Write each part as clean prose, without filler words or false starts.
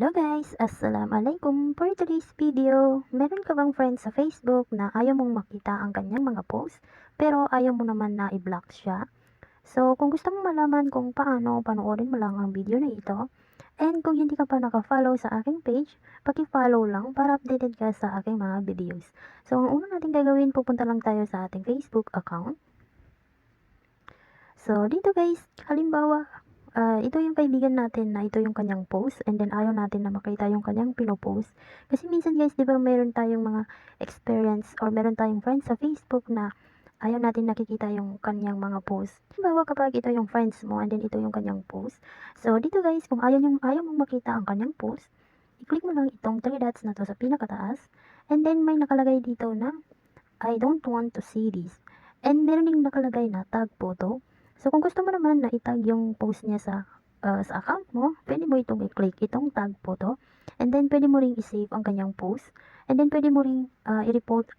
Hello guys! Assalamualaikum! For today's video, meron ka bang friend sa Facebook na ayaw mong makita ang kanyang mga post pero ayaw mo naman na i-block siya? So, kung gusto mong malaman kung paano, panoorin mo lang ang video na ito. And kung hindi ka pa naka-follow sa aking page, paki-follow lang para updated ka sa aking mga videos. So, ang una natin gagawin, pupunta lang tayo sa ating Facebook account. So, dito guys, halimbawa, ito yung kaibigan natin na ito yung kanyang post and then ayaw natin na makita yung kanyang pinopost. Kasi minsan guys, di ba meron tayong mga experience or meron tayong friends sa Facebook na ayaw natin nakikita yung kanyang mga post. Halimbawa kapag ito yung friends mo and then ito yung kanyang post. So, dito guys, kung ayaw mong makita ang kanyang post, i-click mo lang itong 3 dots na to sa pinakataas and then may nakalagay dito na I don't want to see this. And meron ding nakalagay na tag photo. So, kung gusto mo naman na itag yung post niya sa account mo, pwede mo itong i-click itong tag photo. And then, pwede mo ring i-save ang kanyang post. And then, pwede mo ring i-report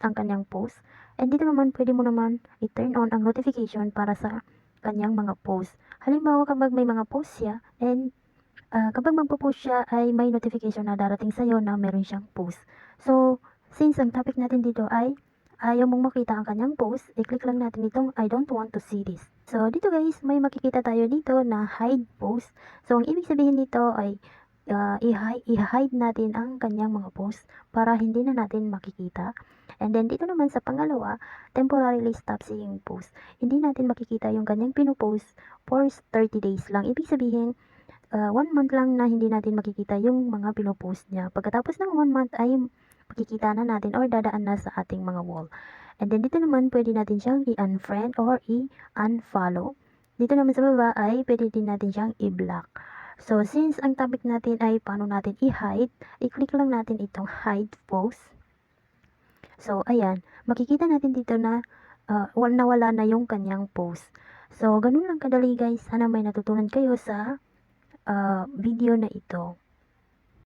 ang kanyang post. And dito naman, pwede mo naman i-turn on ang notification para sa kanyang mga post. Halimbawa, kapag may mga post siya, and kapag magpo-post siya, ay may notification na darating sa'yo na meron siyang post. So, since ang topic natin dito ay ayaw mong makita ang kanyang post, i-click lang natin itong I don't want to see this. So, dito guys, may makikita tayo dito na hide post. So, ang ibig sabihin dito ay i-hide natin ang kanyang mga post para hindi na natin makikita. And then, dito naman sa pangalawa, temporarily stop seeing post. Hindi natin makikita yung kanyang pinopost for 30 days lang. Ibig sabihin, 1 month lang na hindi natin makikita yung mga pinopost niya. Pagkatapos ng 1 month ay makikita na natin or dadaan na sa ating mga wall. And then dito naman pwede natin siyang i-unfriend or i-unfollow. Dito naman sa baba ay pwede din natin siyang i-block. So since ang topic natin ay paano natin i-hide, i-click lang natin itong hide post. So ayan, makikita natin dito na nawala na yung kanyang post. So ganun lang kadali guys, sana may natutunan kayo sa video na ito.